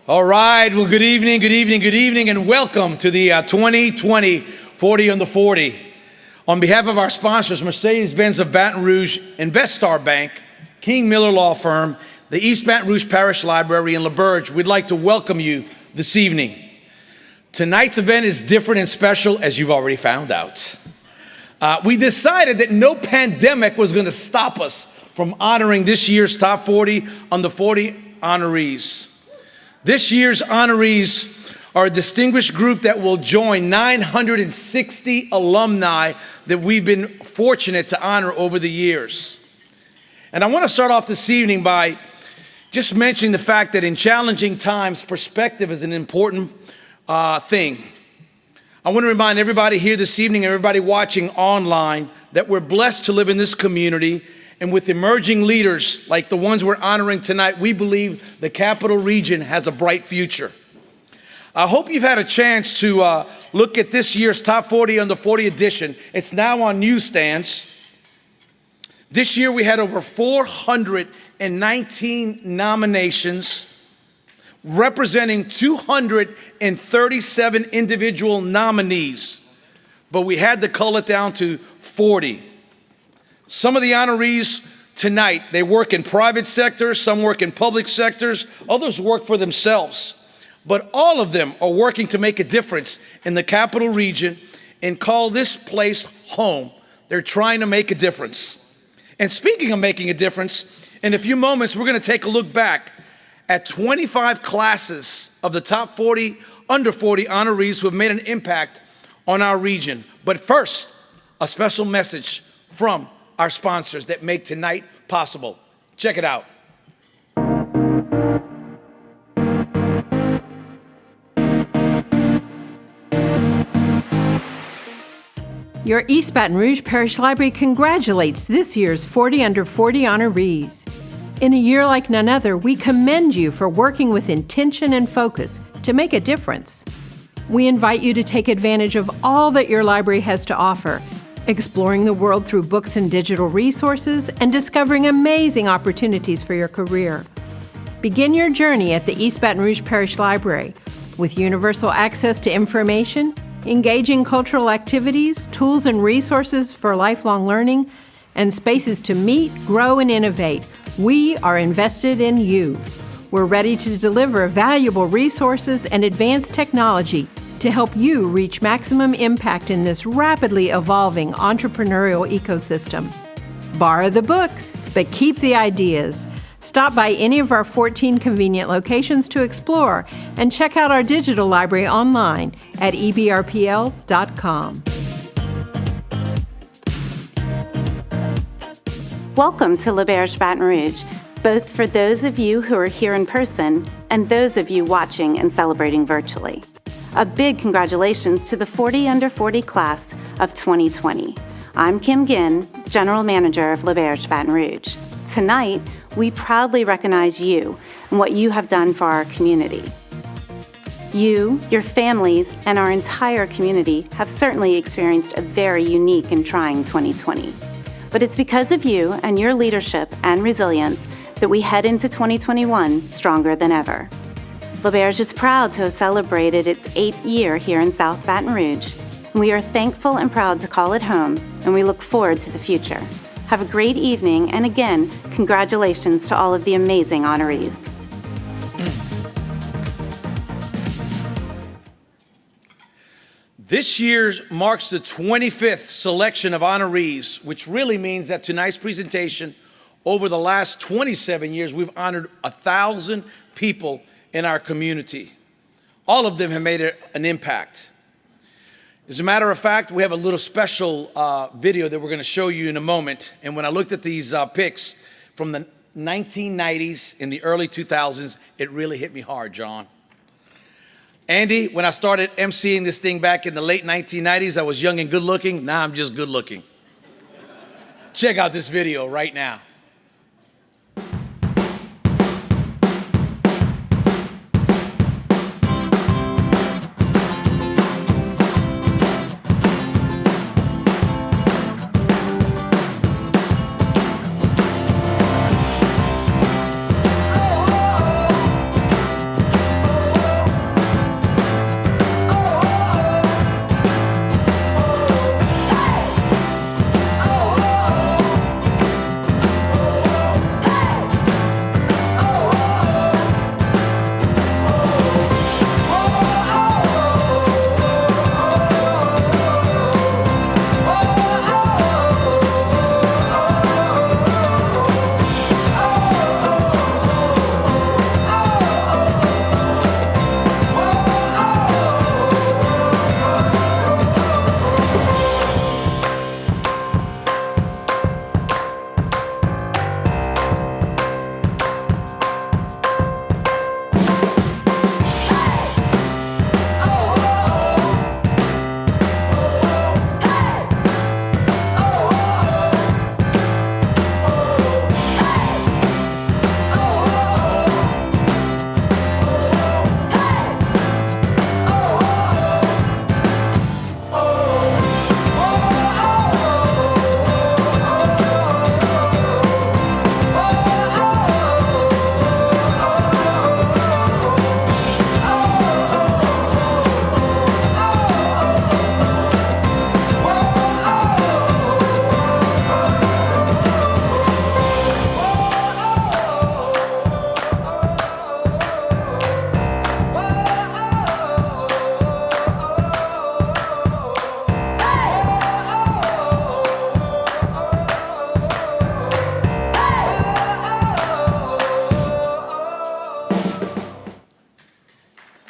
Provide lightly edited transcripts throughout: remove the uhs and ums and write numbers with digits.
All right, well, good evening, and welcome to the 2020 40 on the 40. On behalf of our sponsors, Mercedes-Benz of Baton Rouge, InvestStar Bank, King Miller Law Firm, the East Baton Rouge Parish Library, and LaBerge, we'd like to welcome you this evening. Tonight's event is different and special, as you've already found out. We decided that no pandemic was going to stop us from honoring this year's top 40 on the 40 honorees. This year's honorees are a distinguished group that will join 960 alumni that we've been fortunate to honor over the years. And I want to start off this evening by just mentioning the fact that in challenging times, perspective is an important thing. I want to remind everybody here this evening, everybody watching online, that we're blessed to live in this community. And with emerging leaders like the ones we're honoring tonight, we believe the Capital Region has a bright future. I hope you've had a chance to look at this year's Top 40 on the 40 edition. It's now on newsstands. This year we had over 419 nominations, representing 237 individual nominees, but we had to cull it down to 40. Some of the honorees tonight, they work in private sectors, some work in public sectors, others work for themselves. But all of them are working to make a difference in the Capital Region and call this place home. They're trying to make a difference. And speaking of making a difference, in a few moments, we're going to take a look back at 25 classes of the top 40, under 40 honorees who have made an impact on our region. But first, a special message from our sponsors that make tonight possible. Check it out. Your East Baton Rouge Parish Library congratulates this year's 40 under 40 honorees. In a year like none other, we commend you for working with intention and focus to make a difference. We invite you to take advantage of all that your library has to offer, exploring the world through books and digital resources, and discovering amazing opportunities for your career. Begin your journey at the East Baton Rouge Parish Library with universal access to information, engaging cultural activities, tools and resources for lifelong learning, and spaces to meet, grow, and innovate. We are invested in you. We're ready to deliver valuable resources and advanced technology to help you reach maximum impact in this rapidly evolving entrepreneurial ecosystem. Borrow the books, but keep the ideas. Stop by any of our 14 convenient locations to explore and check out our digital library online at ebrpl.com. Welcome to LaBerge Baton Rouge, both for those of you who are here in person and those of you watching and celebrating virtually. A big congratulations to the 40 under 40 class of 2020. I'm Kim Ginn, General Manager of LaBerge Baton Rouge. Tonight, we proudly recognize you and what you have done for our community. You, your families, and our entire community have certainly experienced a very unique and trying 2020. But it's because of you and your leadership and resilience that we head into 2021 stronger than ever. LaBerge is proud to have celebrated its 8th year here in South Baton Rouge. We are thankful and proud to call it home, and we look forward to the future. Have a great evening, and again, congratulations to all of the amazing honorees. This year marks the 25th selection of honorees, which really means that tonight's presentation, over the last 27 years, we've honored 1,000 people in our community. All of them have made an impact. As a matter of fact, we have a little special video that we're going to show you in a moment. And when I looked at these pics from the 1990s and the early 2000s, it really hit me hard, John. Andy, when I started emceeing this thing back in the late 1990s, I was young and good looking. Now I'm just good looking. Check out this video right now.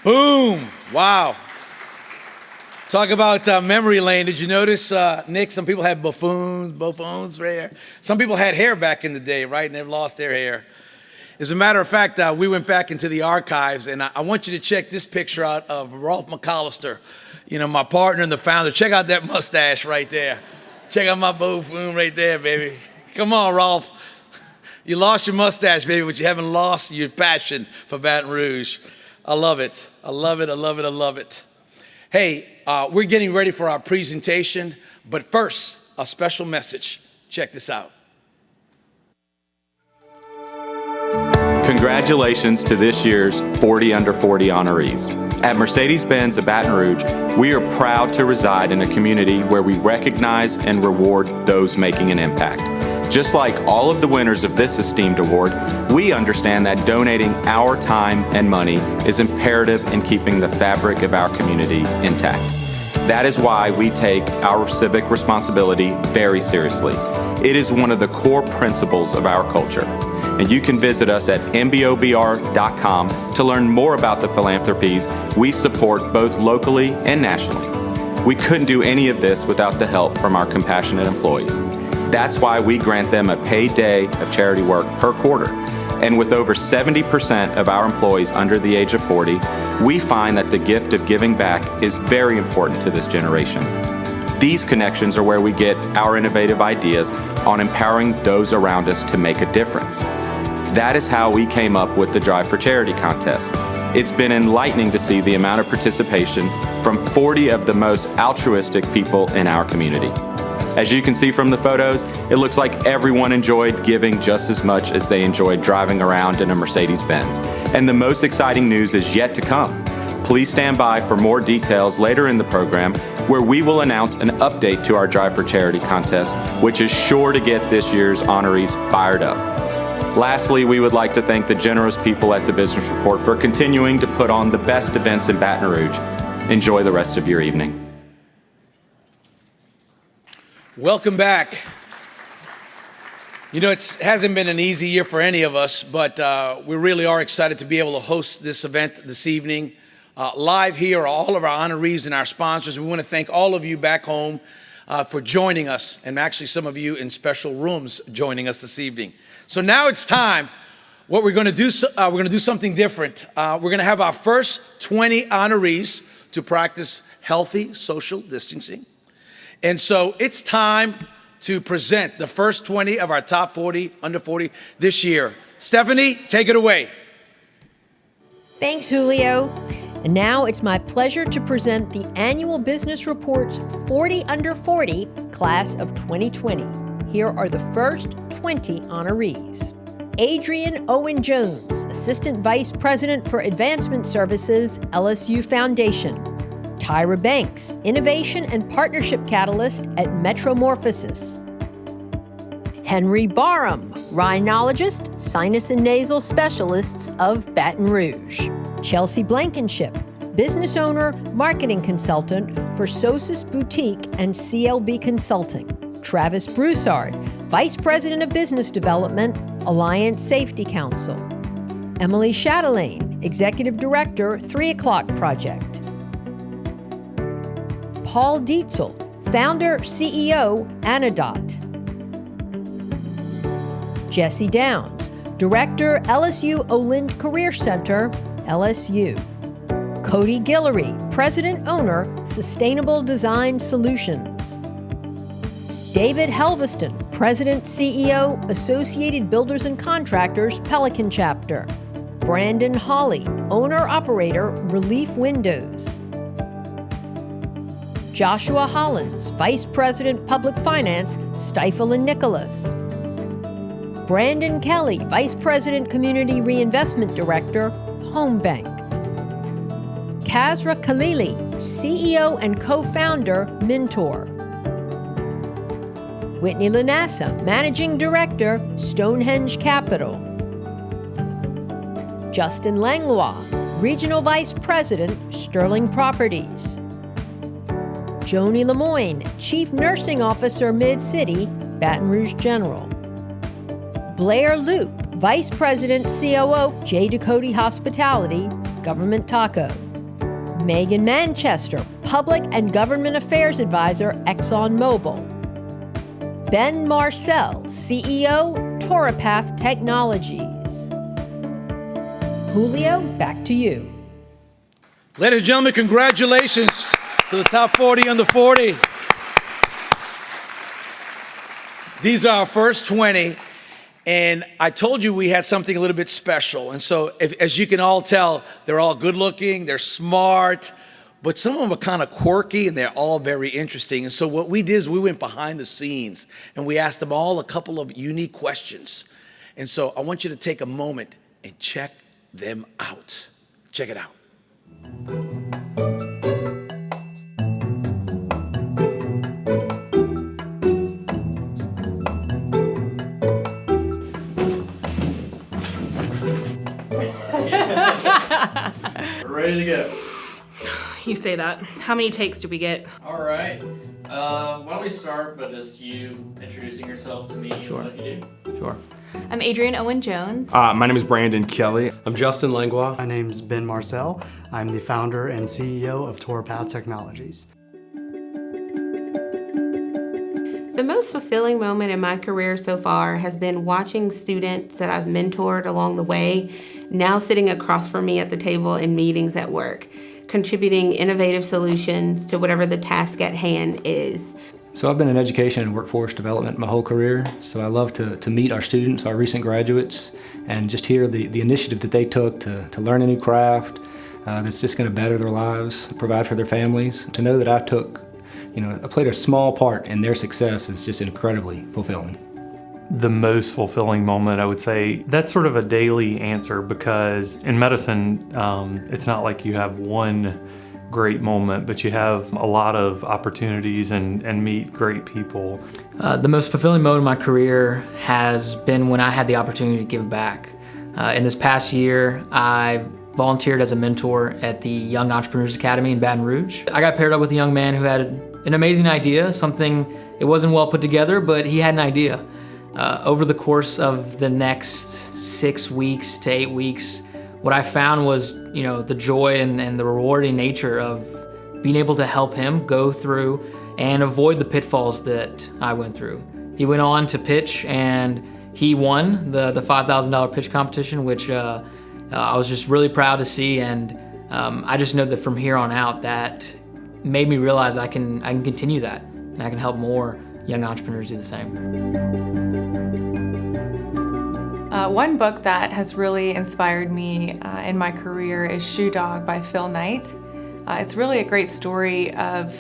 Boom. Wow. Talk about memory lane. Did you notice, Nick, some people had buffoons right here. Some people had hair back in the day, right? And they've lost their hair. As a matter of fact, we went back into the archives, and I want you to check this picture out of Rolf McAllister, my partner and the founder. Check out that mustache right there. Check out my buffoon right there, baby. Come on, Rolf. You lost your mustache, baby, but you haven't lost your passion for Baton Rouge. I love it. I love it. I love it. I love it. Hey, we're getting ready for our presentation, but first, a special message. Check this out. Congratulations to this year's 40 Under 40 honorees. At Mercedes-Benz of Baton Rouge, we are proud to reside in a community where we recognize and reward those making an impact. Just like all of the winners of this esteemed award, we understand that donating our time and money is imperative in keeping the fabric of our community intact. That is why we take our civic responsibility very seriously. It is one of the core principles of our culture. And you can visit us at mbobr.com to learn more about the philanthropies we support both locally and nationally. We couldn't do any of this without the help from our compassionate employees. That's why we grant them a paid day of charity work per quarter. And with over 70% of our employees under the age of 40, we find that the gift of giving back is very important to this generation. These connections are where we get our innovative ideas on empowering those around us to make a difference. That is how we came up with the Drive for Charity contest. It's been enlightening to see the amount of participation from 40 of the most altruistic people in our community. As you can see from the photos, it looks like everyone enjoyed giving just as much as they enjoyed driving around in a Mercedes-Benz. And the most exciting news is yet to come. Please stand by for more details later in the program, where we will announce an update to our Drive for Charity contest, which is sure to get this year's honorees fired up. Lastly, we would like to thank the generous people at the Business Report for continuing to put on the best events in Baton Rouge. Enjoy the rest of your evening. Welcome back. It hasn't been an easy year for any of us, but we really are excited to be able to host this event this evening. Live here are all of our honorees and our sponsors. We want to thank all of you back home for joining us, and actually some of you in special rooms joining us this evening. So now it's time. What we're going to do, we're going to do something different. We're going to have our first 20 honorees to practice healthy social distancing. And so it's time to present the first 20 of our top 40, under 40 this year. Stephanie, take it away. Thanks, Julio. And now it's my pleasure to present the Annual Business Report's 40 Under 40 Class of 2020. Here are the first 20 honorees. Adrian Owen Jones, Assistant Vice President for Advancement Services, LSU Foundation. Tyra Banks, Innovation and Partnership Catalyst at Metromorphosis. Henry Barham, Rhinologist, Sinus and Nasal Specialists of Baton Rouge. Chelsea Blankenship, Business Owner, Marketing Consultant for Sosis Boutique and CLB Consulting. Travis Broussard, Vice President of Business Development, Alliance Safety Council. Emily Chatelaine, Executive Director, 3 O'Clock Project. Paul Dietzel, Founder, CEO, Anodot. Jesse Downs, Director, LSU Olind Career Center, LSU. Cody Guillory, President Owner, Sustainable Design Solutions. David Helveston, President CEO, Associated Builders and Contractors, Pelican Chapter. Brandon Hawley, Owner Operator, Relief Windows. Joshua Hollins, Vice President Public Finance, Stifel and Nicholas. Brandon Kelly, Vice President Community Reinvestment Director, Home Bank. Kazra Khalili, CEO and co-founder, Mentor. Whitney Lanassa, Managing Director, Stonehenge Capital. Justin Langlois, Regional Vice President, Sterling Properties. Joni Lemoyne, Chief Nursing Officer, Mid-City, Baton Rouge General. Blair Loop, Vice President, COO, J. Ducote Hospitality, Government Taco. Megan Manchester, Public and Government Affairs Advisor, ExxonMobil. Ben Marcel, CEO, Torapath Technologies. Julio, back to you. Ladies and gentlemen, congratulations to the top 40 under 40. These are our first 20, and I told you we had something a little bit special. And so, as you can all tell, they're all good looking, they're smart, but some of them are kind of quirky, and they're all very interesting. And so what we did is we went behind the scenes, and we asked them all a couple of unique questions. And so I want you to take a moment and check them out. Check it out. We're ready to go. You say that. How many takes do we get? All right. Why don't we start by just you introducing yourself to me Sure. and what you do? Sure. I'm Adrienne Owen Jones. My name is Brandon Kelly. I'm Justin Langlois. My name's Ben Marcel. I'm the founder and CEO of Torapath Technologies. The most fulfilling moment in my career so far has been watching students that I've mentored along the way now sitting across from me at the table in meetings at work, contributing innovative solutions to whatever the task at hand is. So I've been in education and workforce development my whole career, so I love to meet our students, our recent graduates, and just hear the initiative that they took to learn a new craft that's just going to better their lives, provide for their families. To know that I played a small part in their success is just incredibly fulfilling. The most fulfilling moment, I would say, that's sort of a daily answer, because in medicine, it's not like you have one great moment, but you have a lot of opportunities and meet great people. The most fulfilling moment of my career has been when I had the opportunity to give back. In this past year, I volunteered as a mentor at the Young Entrepreneurs Academy in Baton Rouge. I got paired up with a young man who had an amazing idea, something, it wasn't well put together, but he had an idea. Over the course of the next 6 weeks to 8 weeks, what I found was, the joy and the rewarding nature of being able to help him go through and avoid the pitfalls that I went through. He went on to pitch, and he won the $5,000 pitch competition, which I was just really proud to see. And I just know that from here on out, that made me realize I can continue that, and I can help more young entrepreneurs do the same. One book that has really inspired me in my career is Shoe Dog by Phil Knight. It's really a great story of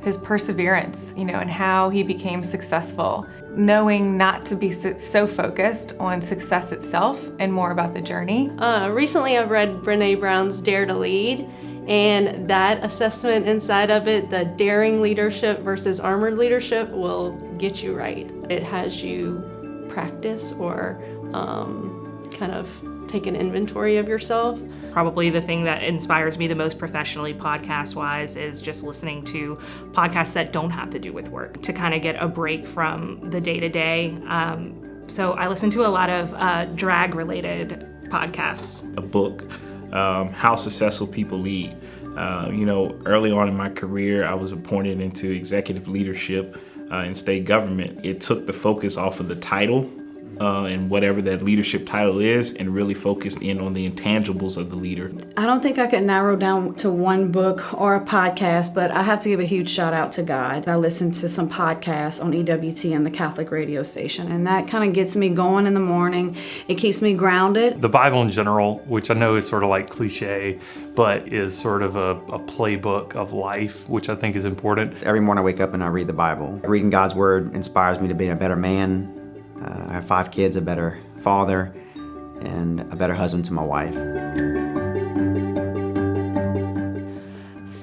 his perseverance, and how he became successful, knowing not to be so focused on success itself and more about the journey. Recently I've read Brené Brown's Dare to Lead, and that assessment inside of it, the daring leadership versus armored leadership, will get you right. It has you practice or kind of take an inventory of yourself. Probably the thing that inspires me the most professionally, podcast-wise, is just listening to podcasts that don't have to do with work, to kind of get a break from the day-to-day. So I listen to a lot of drag-related podcasts. A book, How Successful People Lead. Early on in my career, I was appointed into executive leadership in state government. It took the focus off of the title and whatever that leadership title is, and really focused in on the intangibles of the leader. I don't think I could narrow down to one book or a podcast, but I have to give a huge shout out to God. I listen to some podcasts on EWT and the Catholic radio station, and that kind of gets me going in the morning. It keeps me grounded. The Bible in general, which I know is sort of like cliche, but is sort of a playbook of life, which I think is important. Every morning I wake up and I read the Bible. Reading God's Word inspires me to be a better man. I have 5 kids, a better father, and a better husband to my wife.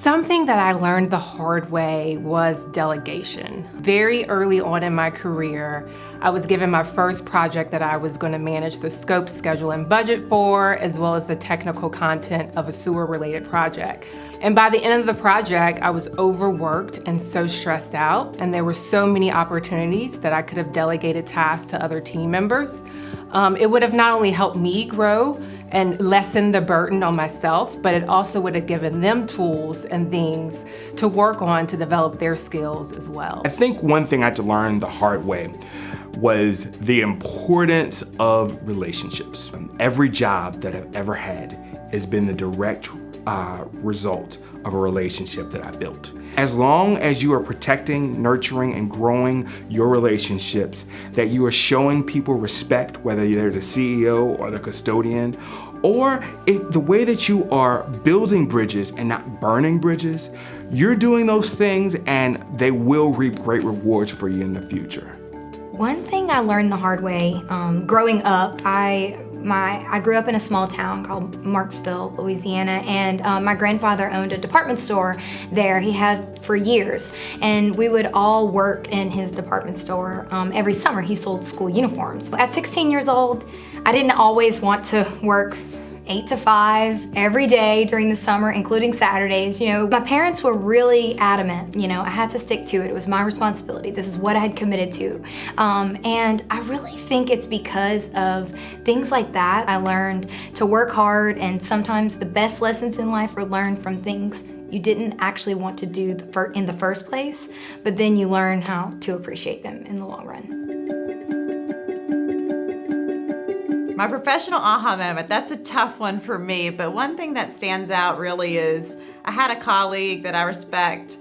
Something that I learned the hard way was delegation. Very early on in my career, I was given my first project that I was going to manage the scope, schedule, and budget for, as well as the technical content of a sewer-related project. And by the end of the project, I was overworked and so stressed out, and there were so many opportunities that I could have delegated tasks to other team members. It would have not only helped me grow and lessen the burden on myself, but it also would have given them tools and things to work on to develop their skills as well. I think one thing I had to learn the hard way was the importance of relationships. Every job that I've ever had has been the direct result of a relationship that I built. As long as you are protecting, nurturing, and growing your relationships, that you are showing people respect, whether they're the CEO or the custodian, or the way that you are building bridges and not burning bridges, you're doing those things and they will reap great rewards for you in the future. One thing I learned the hard way growing up, I grew up in a small town called Marksville, Louisiana, and my grandfather owned a department store there. He has for years, and we would all work in his department store. Every summer he sold school uniforms. At 16 years old, I didn't always want to work 8 to 5 every day during the summer, including Saturdays. You know, my parents were really adamant. You know, I had to stick to it. It was my responsibility. This is what I had committed to. And I really think it's because of things like that. I learned to work hard, and sometimes the best lessons in life are learned from things you didn't actually want to do in the first place, but then you learn how to appreciate them in the long run. My professional aha moment, that's a tough one for me, but one thing that stands out really is I had a colleague that I respect,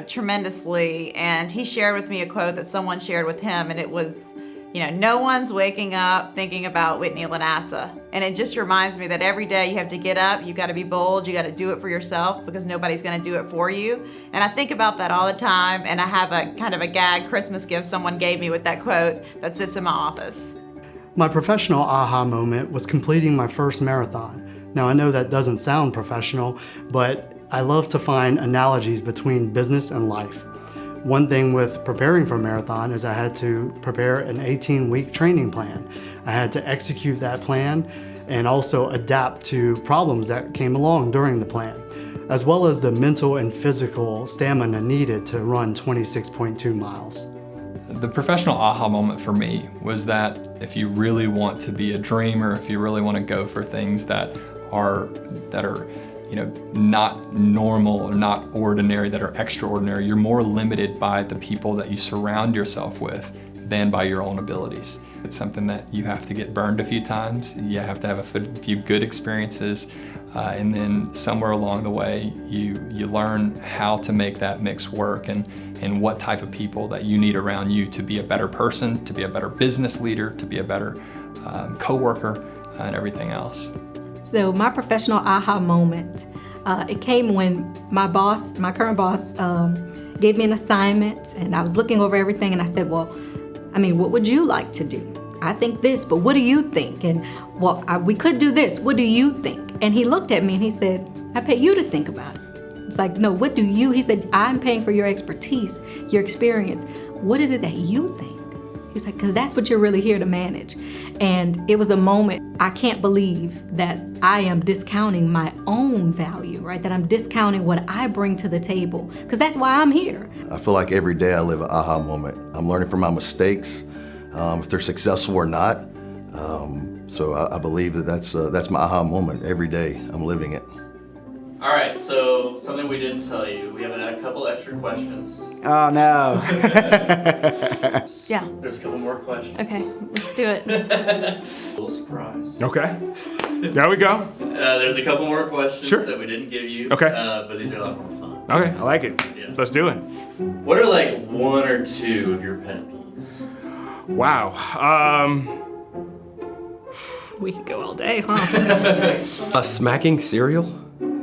tremendously, and he shared with me a quote that someone shared with him, and it was, no one's waking up thinking about Whitney Lanassa. And it just reminds me that every day you have to get up, you gotta be bold, you gotta do it for yourself because nobody's gonna do it for you. And I think about that all the time, and I have a kind of a gag Christmas gift someone gave me with that quote that sits in my office. My professional aha moment was completing my first marathon. Now I know that doesn't sound professional, but I love to find analogies between business and life. One thing with preparing for a marathon is I had to prepare an 18-week training plan. I had to execute that plan and also adapt to problems that came along during the plan, as well as the mental and physical stamina needed to run 26.2 miles. The professional aha moment for me was that if you really want to be a dreamer, if you really want to go for things that are not normal or not ordinary, that are extraordinary, you're more limited by the people that you surround yourself with than by your own abilities. It's something that you have to get burned a few times, you have to have a few good experiences, and then somewhere along the way you learn how to make that mix work and what type of people that you need around you to be a better person, to be a better business leader, to be a better co-worker, and everything else. So my professional aha moment, it came when my current boss, gave me an assignment, and I was looking over everything, and I said, well, what would you like to do? I think this, but what do you think? And well, we could do this, what do you think? And he looked at me and he said, I pay you to think about it. It's like, no, what do you? He said, I'm paying for your expertise, your experience. What is it that you think? He's like, because that's what you're really here to manage. And it was a moment, I can't believe that I am discounting my own value, right? That I'm discounting what I bring to the table, because that's why I'm here. I feel like every day I live an aha moment. I'm learning from my mistakes, if they're successful or not. So I believe that's my aha moment. Every day I'm living it. All right, so something we didn't tell you. We have a couple extra questions. Oh no. Yeah. There's a couple more questions. Okay, let's do it. A little surprise. Okay. There we go. There's a couple more questions Sure. that we didn't give you. Okay. But these are a lot more fun. Okay, I like it. Yeah. Let's do it. What are like one or two of your pet peeves? Wow. We could go all day, huh? Smacking cereal.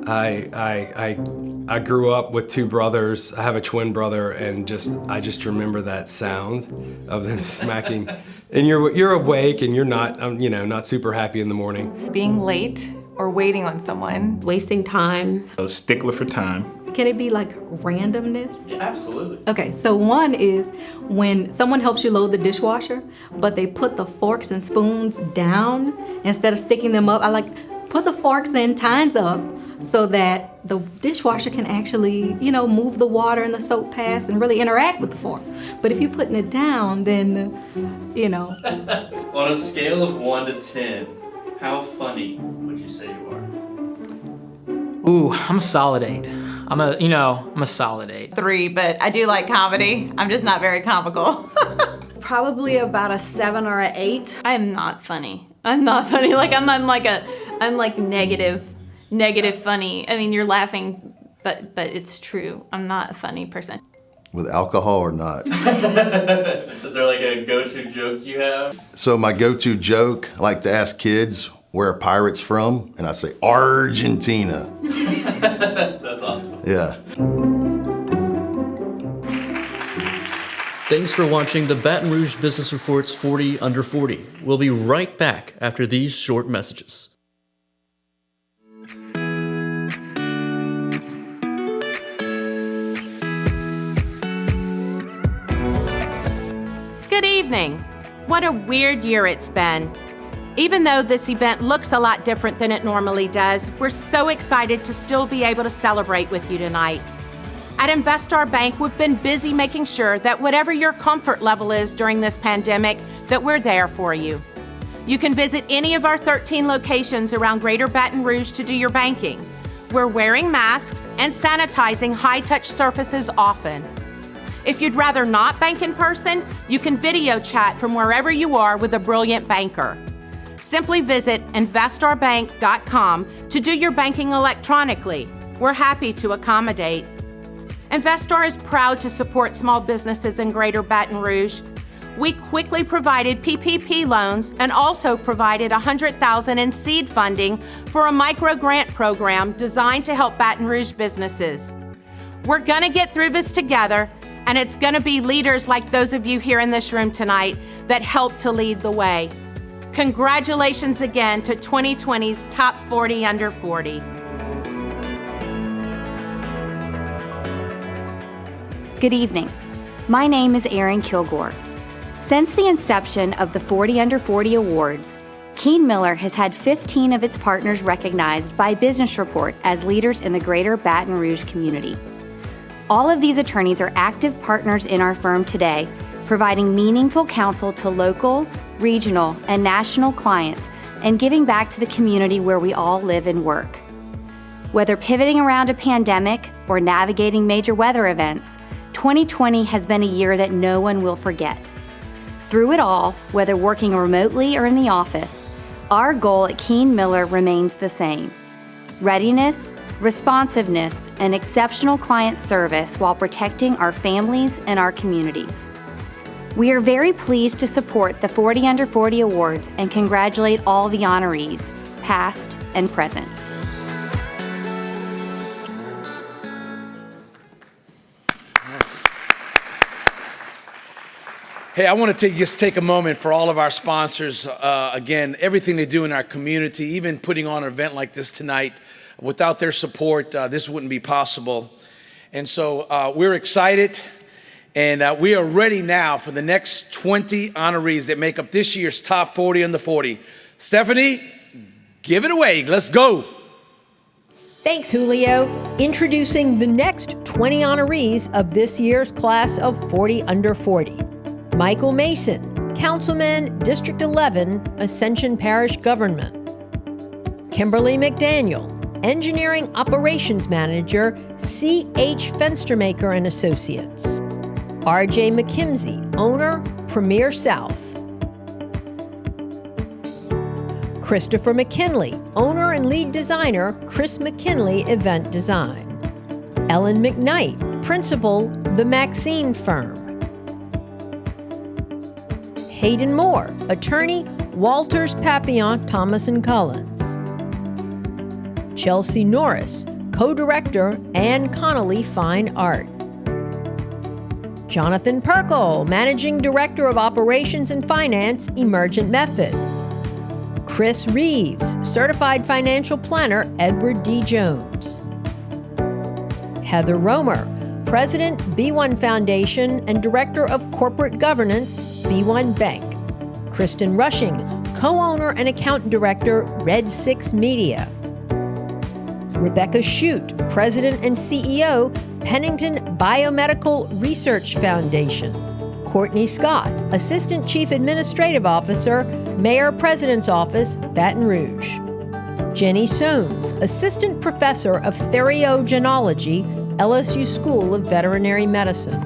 I grew up with two brothers. I have a twin brother, and I just remember that sound of them smacking. And you're awake, and you're not not super happy in the morning. Being late or waiting on someone. Wasting time. A stickler for time. Can it be like randomness? Yeah, absolutely. Okay, so one is when someone helps you load the dishwasher, but they put the forks and spoons down instead of sticking them up. I like put the forks and tines up so that the dishwasher can actually, move the water and the soap past and really interact with the fork. But if you're putting it down, then, On a scale of 1 to 10, How funny would you say you are? Ooh, I'm a solid 8. I'm a solid 8. 3, but I do like comedy. I'm just not very comical. Probably about a 7 or an 8. I'm not funny. I'm not funny. Like I'm like negative funny. I mean, you're laughing, but it's true. I'm not a funny person. With alcohol or not? Is there like a go-to joke you have? So my go-to joke, I like to ask kids, where are pirates from? And I say, Argentina. That's awesome. Yeah. Thanks for watching the Baton Rouge Business Report's 40 Under 40. We'll be right back after these short messages. Good evening. What a weird year it's been. Even though this event looks a lot different than it normally does, we're so excited to still be able to celebrate with you tonight. At Investar Bank, we've been busy making sure that whatever your comfort level is during this pandemic, that we're there for you. You can visit any of our 13 locations around Greater Baton Rouge to do your banking. We're wearing masks and sanitizing high-touch surfaces often. If you'd rather not bank in person, you can video chat from wherever you are with a brilliant banker. Simply visit investarbank.com to do your banking electronically. We're happy to accommodate. Investar is proud to support small businesses in Greater Baton Rouge. We quickly provided PPP loans and also provided $100,000 in seed funding for a micro grant program designed to help Baton Rouge businesses. We're gonna get through this together, and it's gonna be leaders like those of you here in this room tonight that help to lead the way. Congratulations again to 2020's Top 40 Under 40. Good evening. My name is Erin Kilgore. Since the inception of the 40 Under 40 Awards, Keene Miller has had 15 of its partners recognized by Business Report as leaders in the Greater Baton Rouge community. All of these attorneys are active partners in our firm today, providing meaningful counsel to local, regional, and national clients and giving back to the community where we all live and work. Whether pivoting around a pandemic or navigating major weather events, 2020 has been a year that no one will forget. Through it all, whether working remotely or in the office, our goal at Keene Miller remains the same: readiness, responsiveness, and exceptional client service while protecting our families and our communities. We are very pleased to support the 40 Under 40 Awards and congratulate all the honorees, past and present. Hey, I want to just take a moment for all of our sponsors. Again, everything they do in our community, even putting on an event like this tonight. Without their support, this wouldn't be possible. And so we're excited, and we are ready now for the next 20 honorees that make up this year's Top 40 Under 40. Stephanie, give it away. Let's go. Thanks, Julio. Introducing the next 20 honorees of this year's class of 40 Under 40. Michael Mason, Councilman, District 11, Ascension Parish Government. Kimberly McDaniel, Engineering Operations Manager, C.H. Fenstermaker and Associates. R.J. McKimsey, Owner, Premier South. Christopher McKinley, Owner and Lead Designer, Chris McKinley Event Design. Ellen McKnight, Principal, The Maxine Firm. Hayden Moore, Attorney, Walters Papillon, Thomas & Collins. Chelsea Norris, Co-Director, Ann Connolly Fine Art. Jonathan Perkle, Managing Director of Operations and Finance, Emergent Method. Chris Reeves, Certified Financial Planner, Edward D. Jones. Heather Romer, President, B1 Foundation and Director of Corporate Governance, B1 Bank. Kristen Rushing, Co-Owner and Account Director, Red 6 Media. Rebecca Shute, President and CEO, Pennington Biomedical Research Foundation. Courtney Scott, Assistant Chief Administrative Officer, Mayor President's Office, Baton Rouge. Jenny Soames, Assistant Professor of Theriogenology, LSU School of Veterinary Medicine.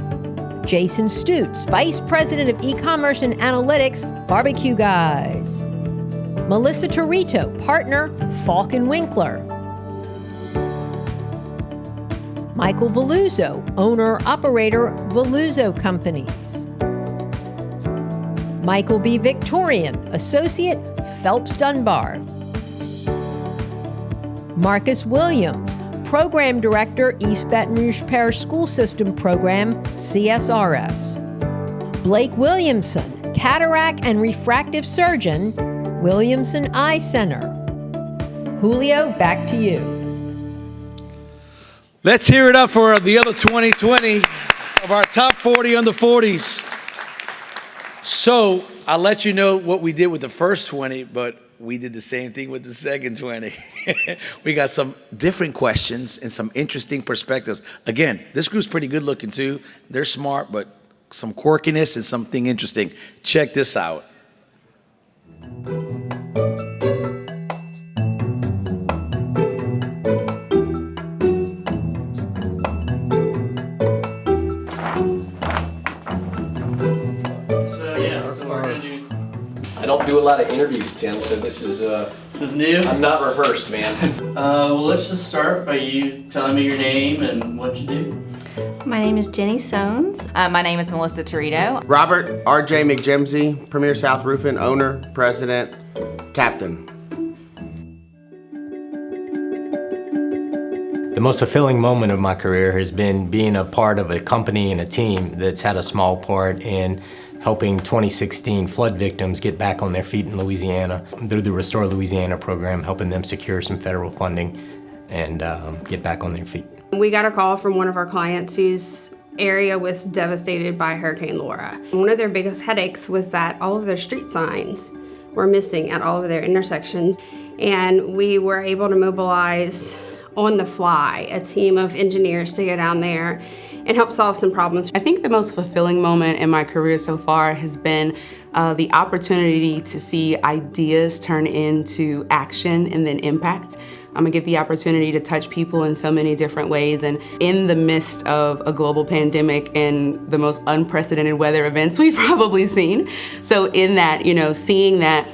Jason Stutz, Vice President of E-commerce and Analytics, Barbecue Guys. Melissa Torito, Partner, Falk & Winkler. Michael Veluzzo, Owner-Operator, Veluzzo Companies. Michael B. Victorian, Associate, Phelps Dunbar. Marcus Williams, Program Director, East Baton Rouge Parish School System Program, CSRS. Blake Williamson, Cataract and Refractive Surgeon, Williamson Eye Center. Julio, back to you. Let's hear it up for the other 2020 of our top 40 under 40s. So I'll let you know what we did with the first 20, but we did the same thing with the second 20. We got some different questions and some interesting perspectives. Again, this group's pretty good looking too. They're smart, but some quirkiness and something interesting. Check this out. I don't do a lot of interviews, Tim, so this is new? I'm not rehearsed, man. Well, let's just start by you telling me your name and what you do. My name is Jenny Soames. My name is Melissa Torito. Robert R.J. McJimsey, Premier South Roofing, owner, president, captain. The most fulfilling moment of my career has been being a part of a company and a team that's had a small part in helping 2016 flood victims get back on their feet in Louisiana through the Restore Louisiana program, helping them secure some federal funding and get back on their feet. We got a call from one of our clients whose area was devastated by Hurricane Laura. One of their biggest headaches was that all of their street signs were missing at all of their intersections, and we were able to mobilize on the fly a team of engineers to go down there and help solve some problems. I think the most fulfilling moment in my career so far has been the opportunity to see ideas turn into action and then impact. I'm gonna get the opportunity to touch people in so many different ways, and in the midst of a global pandemic and the most unprecedented weather events we've probably seen. So in that, seeing that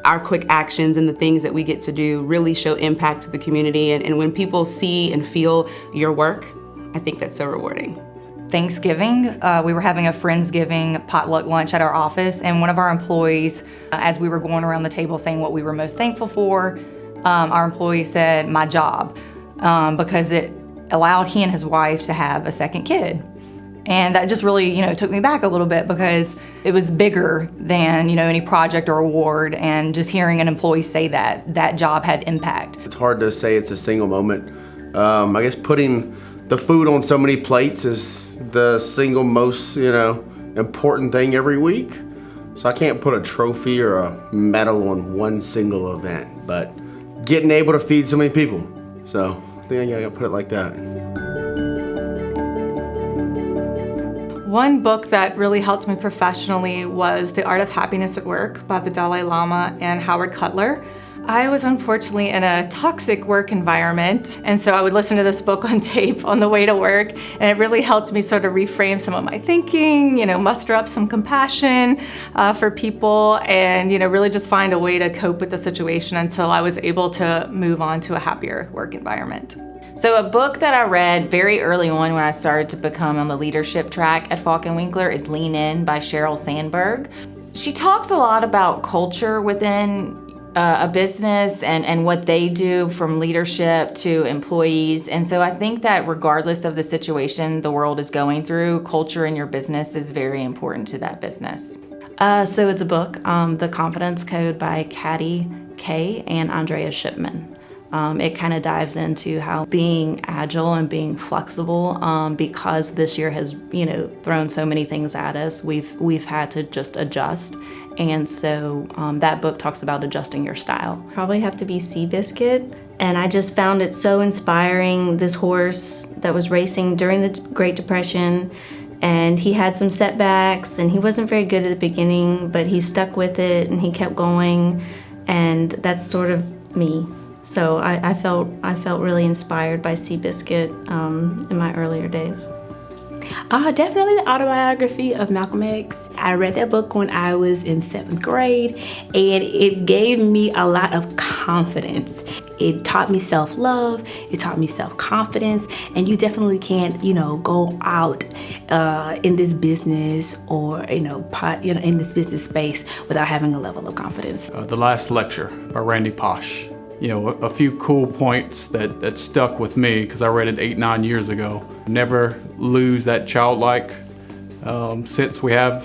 our quick actions and the things that we get to do really show impact to the community, and when people see and feel your work, I think that's so rewarding. Thanksgiving, we were having a Friendsgiving potluck lunch at our office, and one of our employees, as we were going around the table saying what we were most thankful for, our employee said, "My job," because it allowed he and his wife to have a second kid. And that just really, took me back a little bit, because it was bigger than, any project or award, and just hearing an employee say that job had impact. It's hard to say it's a single moment. I guess putting the food on so many plates is the single most, important thing every week. So I can't put a trophy or a medal on one single event, but getting able to feed so many people. So I think I gotta put it like that. One book that really helped me professionally was The Art of Happiness at Work by the Dalai Lama and Howard Cutler. I was unfortunately in a toxic work environment, and so I would listen to this book on tape on the way to work, and it really helped me sort of reframe some of my thinking, muster up some compassion for people, and really just find a way to cope with the situation until I was able to move on to a happier work environment. So a book that I read very early on when I started to become on the leadership track at Falk & Winkler is Lean In by Sheryl Sandberg. She talks a lot about culture within a business and what they do from leadership to employees. And so I think that regardless of the situation the world is going through, culture in your business is very important to that business. So it's a book, The Confidence Code by Katty Kay and Andrea Shipman. It kind of dives into how being agile and being flexible, because this year has, thrown so many things at us, we've had to just adjust. And so that book talks about adjusting your style. Probably have to be Seabiscuit. And I just found it so inspiring, this horse that was racing during the Great Depression, And he had some setbacks, and he wasn't very good at the beginning, but he stuck with it and he kept going, and that's sort of me. So I felt really inspired by Seabiscuit in my earlier days. Definitely the autobiography of Malcolm X. I read that book when I was in 7th grade, and it gave me a lot of confidence. It taught me self-love, it taught me self-confidence, and you definitely can't, go out in this business or, in this business space without having a level of confidence. The Last Lecture by Randy Posh. A few cool points that stuck with me because I read it 8-9 years ago. Never lose that childlike sense we have,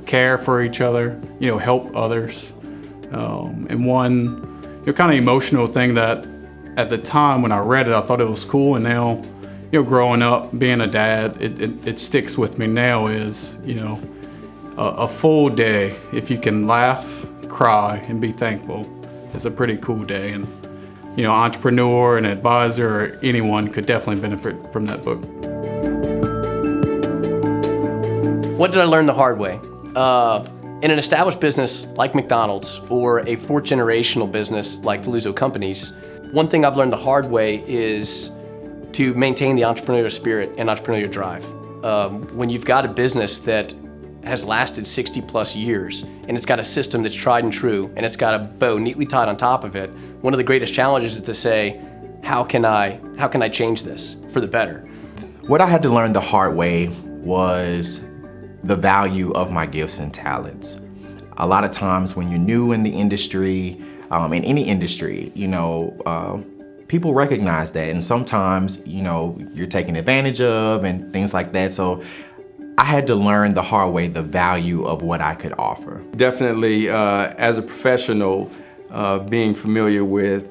care for each other, help others. And one kind of emotional thing that at the time when I read it, I thought it was cool, and now, growing up, being a dad, it sticks with me now is, a full day, if you can laugh, cry, and be thankful, it's a pretty cool day. And entrepreneur and advisor or anyone could definitely benefit from that book. What did I learn the hard way? In an established business like McDonald's or a 4th generational business like the Luzo Companies, one thing I've learned the hard way is to maintain the entrepreneurial spirit and entrepreneurial drive. When you've got a business that has lasted 60 plus years, and it's got a system that's tried and true, and it's got a bow neatly tied on top of it, one of the greatest challenges is to say, how can I change this for the better? What I had to learn the hard way was the value of my gifts and talents. A lot of times when you're new in the industry, in any industry, people recognize that, and sometimes, you're taken advantage of and things like that. So I had to learn the hard way the value of what I could offer. Definitely, as a professional, being familiar with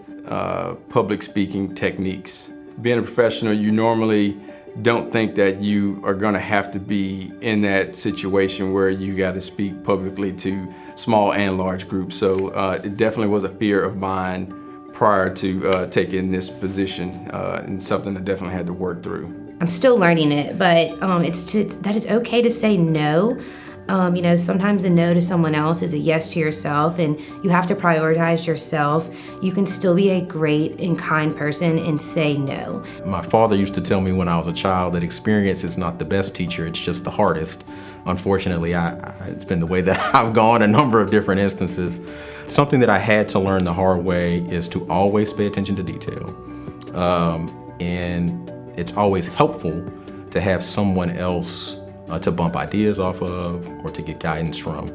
public speaking techniques. Being a professional, you normally don't think that you are gonna have to be in that situation where you gotta speak publicly to small and large groups. So it definitely was a fear of mine prior to taking this position, and something I definitely had to work through. I'm still learning it, but that it's okay to say no. Sometimes a no to someone else is a yes to yourself, and you have to prioritize yourself. You can still be a great and kind person and say no. My father used to tell me when I was a child that experience is not the best teacher, it's just the hardest. Unfortunately, it's been the way that I've gone a number of different instances. Something that I had to learn the hard way is to always pay attention to detail. And it's always helpful to have someone else to bump ideas off of or to get guidance from.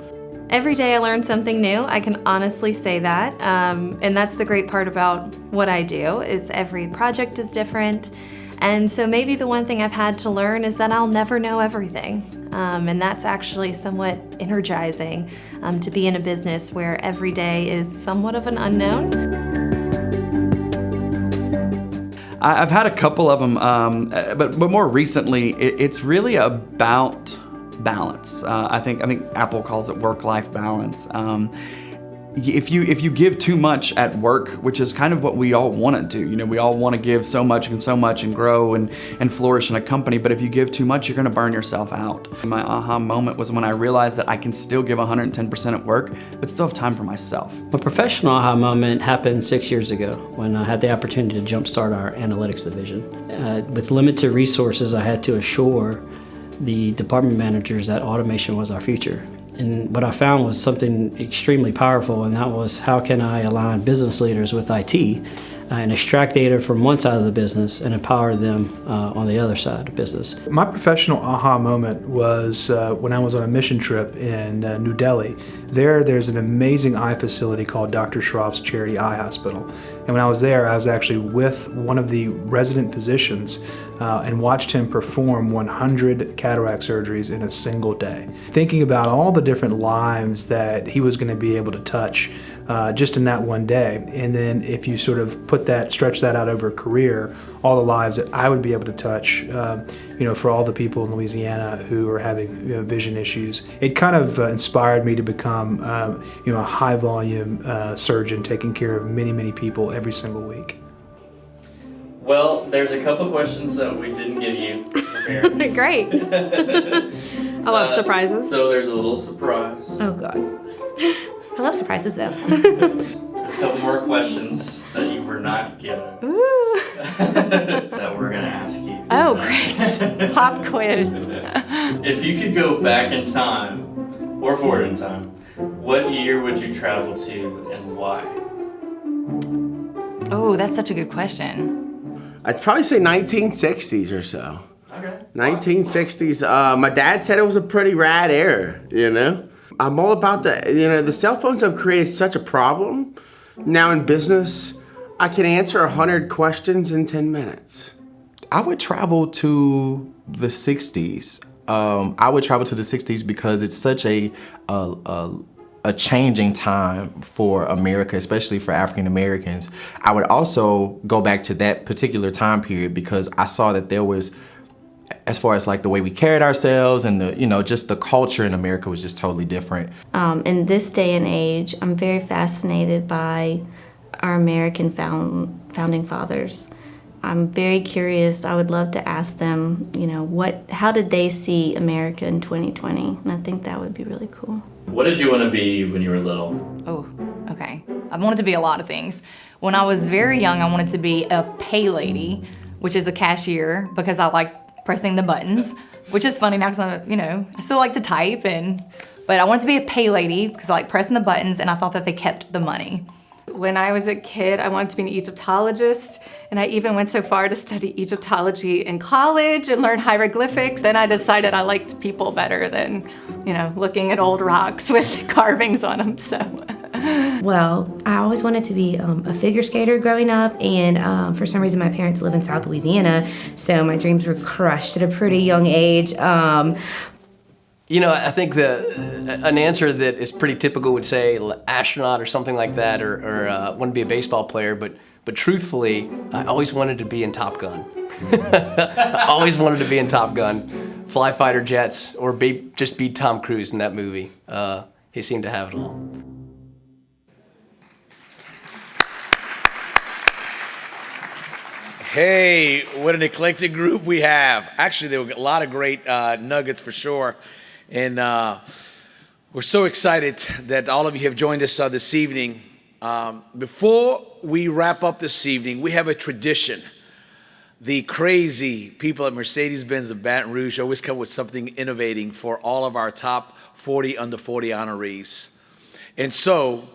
Every day I learn something new. I can honestly say that. And that's the great part about what I do, is every project is different. And so maybe the one thing I've had to learn is that I'll never know everything. And that's actually somewhat energizing, to be in a business where every day is somewhat of an unknown. I've had a couple of them, but more recently, it's really about balance. I think Apple calls it work-life balance. If you give too much at work, which is kind of what we all want to do, we all want to give so much and grow and flourish in a company, but if you give too much, you're going to burn yourself out. My aha moment was when I realized that I can still give 110% at work, but still have time for myself. My professional aha moment happened 6 years ago when I had the opportunity to jumpstart our analytics division. With limited resources, I had to assure the department managers that automation was our future. And what I found was something extremely powerful, and that was how can I align business leaders with IT and extract data from one side of the business and empower them on the other side of business. My professional aha moment was when I was on a mission trip in New Delhi. There's an amazing eye facility called Dr. Shroff's Charity Eye Hospital. And when I was there, I was actually with one of the resident physicians and watched him perform 100 cataract surgeries in a single day. Thinking about all the different lives that he was going to be able to touch just in that one day. And then if you sort of stretch that out over a career, all the lives that I would be able to touch, for all the people in Louisiana who are having vision issues. It kind of inspired me to become, a high volume surgeon taking care of many, many people every single week. Well, there's a couple questions that we didn't give you. We're prepared. Great. I love surprises. So there's a little surprise. Oh God. I love surprises though. There's a couple more questions that you were not given. That we're gonna ask you. Oh, great. Pop quiz. If you could go back in time, or forward in time, what year would you travel to and why? Oh, that's such a good question. I'd probably say 1960s or so. Okay. 1960s. My dad said it was a pretty rad era, you know? I'm all about the cell phones have created such a problem. Now in business, I can answer 100 questions in 10 minutes. I would travel to the 60s. I would travel to the 60s because it's such a changing time for America, especially for African Americans. I would also go back to that particular time period because I saw that there was, as far as like the way we carried ourselves and just the culture in America was just totally different. In this day and age, I'm very fascinated by our American founding fathers. I'm very curious. I would love to ask them, how did they see America in 2020? And I think that would be really cool. What did you want to be when you were little? Oh, okay. I wanted to be a lot of things. When I was very young, I wanted to be a pay lady, which is a cashier, because I like pressing the buttons, which is funny now because I still like to type, but I wanted to be a pay lady because I like pressing the buttons and I thought that they kept the money. When I was a kid, I wanted to be an Egyptologist, and I even went so far to study Egyptology in college and learn hieroglyphics. Then I decided I liked people better than, looking at old rocks with carvings on them, so. Well, I always wanted to be a figure skater growing up, and for some reason my parents live in South Louisiana, so my dreams were crushed at a pretty young age. I think an answer that is pretty typical would say astronaut or something like that, or want to be a baseball player. But truthfully, I always wanted to be in Top Gun. I always wanted to be in Top Gun, fly fighter jets, or just be Tom Cruise in that movie. He seemed to have it all. Hey, what an eclectic group we have. Actually, there were a lot of great nuggets for sure. And we're so excited that all of you have joined us this evening. Before we wrap up this evening, we have a tradition. The crazy people at Mercedes-Benz of Baton Rouge always come with something innovating for all of our top 40 under 40 honorees. And so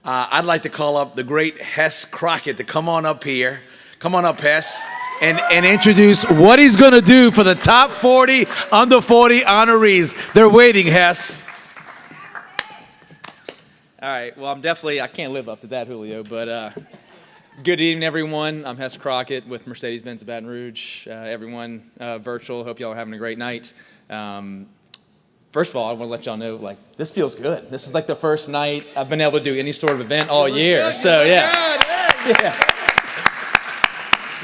I'd like to call up the great Hess Crockett to come on up here. Come on up, Hess. And introduce what he's going to do for the top 40 under 40 honorees. They're waiting, Hess. All right, well, I can't live up to that, Julio, but good evening, everyone. I'm Hess Crockett with Mercedes-Benz of Baton Rouge. Everyone virtual, hope y'all are having a great night. First of all, I want to let y'all know, this feels good. This is the first night I've been able to do any sort of event all year, so yeah.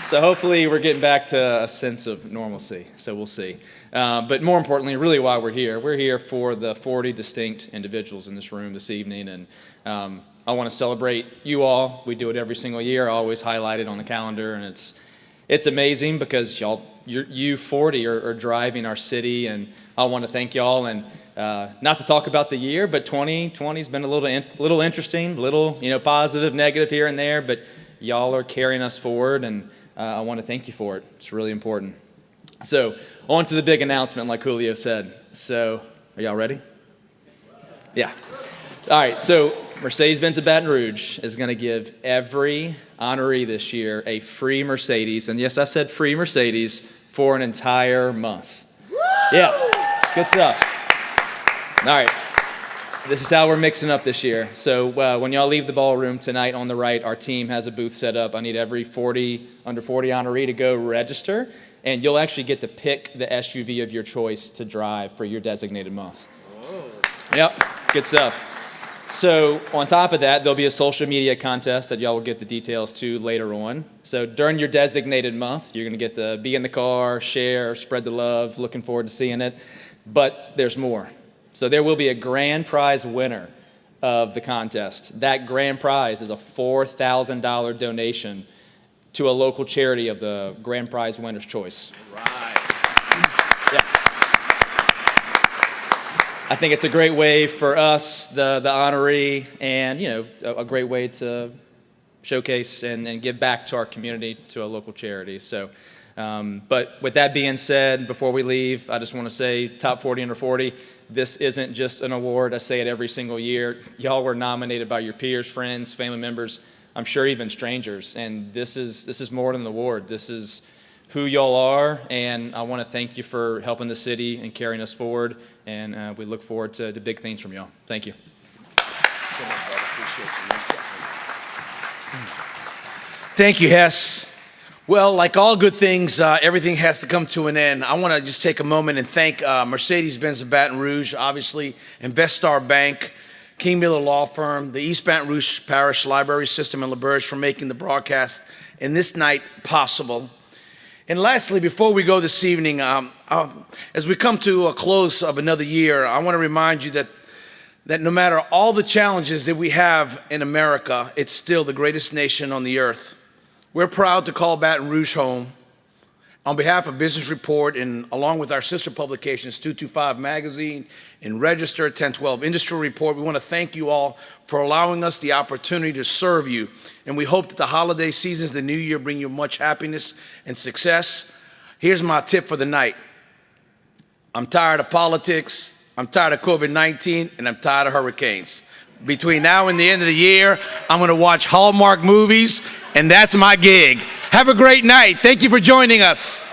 So hopefully we're getting back to a sense of normalcy, so we'll see. But more importantly, really why we're here for the 40 distinct individuals in this room this evening, and I want to celebrate you all. We do it every single year. I always highlight it on the calendar, and it's amazing because you 40 are driving our city, and I want to thank y'all. And not to talk about the year, but 2020's been a little interesting, positive, negative here and there, but y'all are carrying us forward, and I want to thank you for it. It's really important. So, on to the big announcement, like Julio said. So, are y'all ready? Yeah. All right, so Mercedes-Benz of Baton Rouge is going to give every honoree this year a free Mercedes, and yes, I said free Mercedes, for an entire month. Yeah, good stuff. All right. This is how we're mixing up this year. So when y'all leave the ballroom tonight on the right, our team has a booth set up. I need every under 40 honoree to go register, and you'll actually get to pick the SUV of your choice to drive for your designated month. Whoa. Yep, good stuff. So on top of that, there'll be a social media contest that y'all will get the details to later on. So during your designated month, you're going to get to be in the car, share, spread the love. Looking forward to seeing it. But there's more. So there will be a grand prize winner of the contest. That grand prize is a $4,000 donation to a local charity of the grand prize winner's choice. Right. Yeah. I think it's a great way for us, the honoree, and a great way to showcase and give back to our community, to a local charity. So, but with that being said, before we leave, I just want to say Top 40 Under 40, this isn't just an award. I say it every single year. Y'all were nominated by your peers, friends, family members, I'm sure even strangers, and this is more than an award. This is who y'all are, and I want to thank you for helping the city and carrying us forward, and we look forward to big things from y'all. Thank you. Thank you, Hess. Well, like all good things, everything has to come to an end. I want to just take a moment and thank Mercedes-Benz of Baton Rouge, obviously, Investar Bank, King Miller Law Firm, the East Baton Rouge Parish Library System in LaBerge for making the broadcast and this night possible. And lastly, before we go this evening, as we come to a close of another year, I want to remind you that no matter all the challenges that we have in America, it's still the greatest nation on the earth. We're proud to call Baton Rouge home. On behalf of Business Report and along with our sister publications, 225 Magazine and Register, 1012 Industry Report, we want to thank you all for allowing us the opportunity to serve you. And we hope that the holiday seasons, the new year, bring you much happiness and success. Here's my tip for the night. I'm tired of politics, I'm tired of COVID-19, and I'm tired of hurricanes. Between now and the end of the year, I'm going to watch Hallmark movies, and that's my gig. Have a great night. Thank you for joining us.